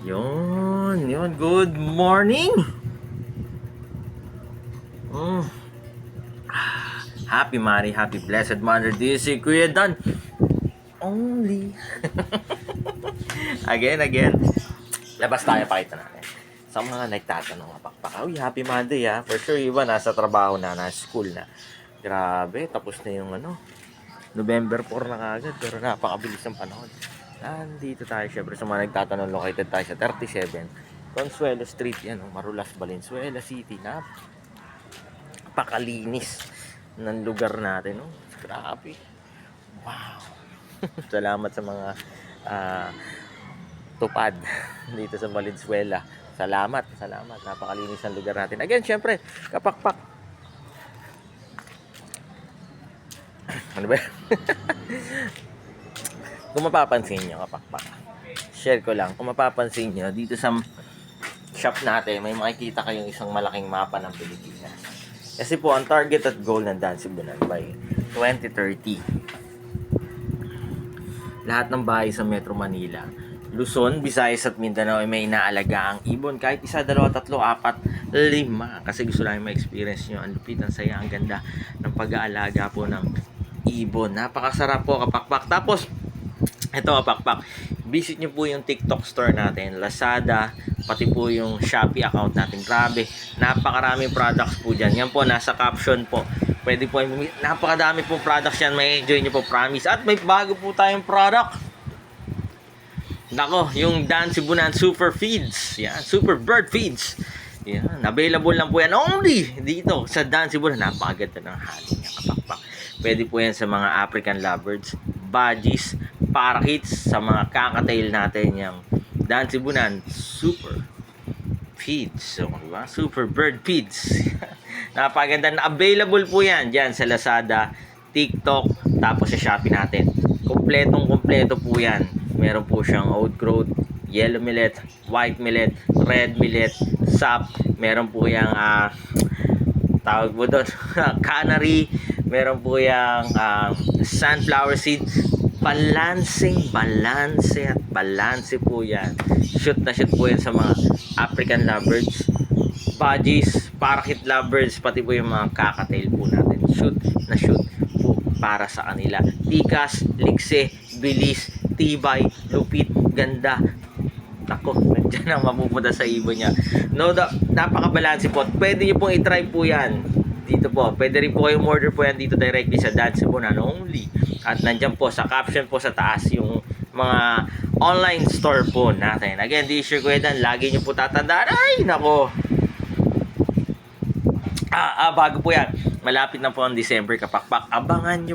Yun. Good morning! Mm. Happy Mari, happy blessed Mother Day si Kuya Dan. Only. Again. Labas tayo, pakita natin. Sa mga nagtatanong, pakpak. Uy, happy Monday ha. For sure, iba nasa trabaho na, nasa school na. Grabe, tapos na yung November 4 na kagad. Pero napakabilis ng panahon. Nandito tayo syempre sa mga nagtatanong, located tayo sa 37 Consuelo Street, yan, Marulas, Valenzuela City. Napakalinis ng lugar natin, no? Grabe. Wow. Salamat sa mga tupad dito sa Valenzuela. Salamat. Napakalinis ng lugar natin. Again, syempre, kapakpak. Ano ba? Kung mapapansin nyo, kapakpak, share ko lang, kung mapapansin nyo, dito sa shop natin, may makikita kayong isang malaking mapa ng Pilipinas. Kasi po, ang target at goal ng Dan Cebunan by 2030, lahat ng bahay sa Metro Manila, Luzon, Visayas at Mindanao ay may inaalaga ang ibon. Kahit isa, dalawa, tatlo, apat, lima. Kasi gusto lang ma-experience nyo. Ang lupit, ang saya, ang ganda ng pag-aalaga po ng ibon. Napakasarap po, kapakpak. Tapos, ito kapakpak, visit nyo po yung TikTok store natin, Lazada, pati po yung Shopee account natin. Grabe, napakaraming products po dyan. Yan po, nasa caption po. Pwede po, napakadami po products yan. May enjoy nyo po, promise. At may bago po tayong product. Nako, yung Dan Cebunan Super Feeds. Yan, Super Bird Feeds. Yan, available lang po yan only dito sa Dan Cebunan. Napakaganda ng halo niya, kapakpak. Pwede po yan sa mga African lovebirds, budgies, parakeets, sa mga kakatail natin yung Dan Cebunan Super Feeds. So, diba? Super Bird Feeds. Napakaganda na available po yan dyan sa Lazada, TikTok, tapos sa Shopee natin. Kompleto po yan. Meron po siyang oat growth, yellow millet, white millet, red millet, sap. Meron po yung tawag mo doon, canary. Meron po yung sunflower seed. Balance po yan. Shoot po yan sa mga African lovebirds, budgies, parakeet lovebirds, pati po yung mga kakatail po natin. Shoot po para sa kanila. Tikas, likse, bilis, tibay, lupit, ganda. Nako, nandiyan ang mapupunta sa ibon niya. No, napaka-balance po. Pwede nyo pong i-try po yan dito po. Pwede rin po kayong order po yan dito directly sa Dan Cebunan only. At nandiyan po sa caption po sa taas yung mga online store po natin. Again, di sure ko yan. Lagi nyo po tatandaan. Ay, nako. Bago po yan. Malapit na po ang December, kapakpak. Abangan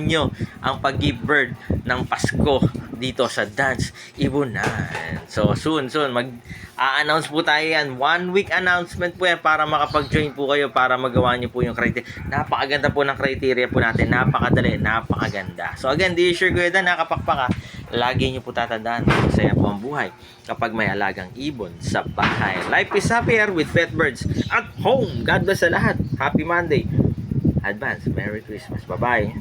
nyo ang pag-give birth ng Pasko dito sa Dance Ibunan. So, soon, mag-a-announce po tayo yan. 1 week announcement po yan para makapag-join po kayo, para magawa nyo po yung criteria. Napakaganda po ng criteria po natin. Napakadali, napakaganda. So, again, di sure ko yun, nakapakpaka. Lagi nyo po tatandaan, masaya po ang buhay kapag may alagang ibon sa bahay. Life is happier with pet birds at home. God bless sa lahat. Happy Monday. Advance. Merry Christmas. Bye-bye.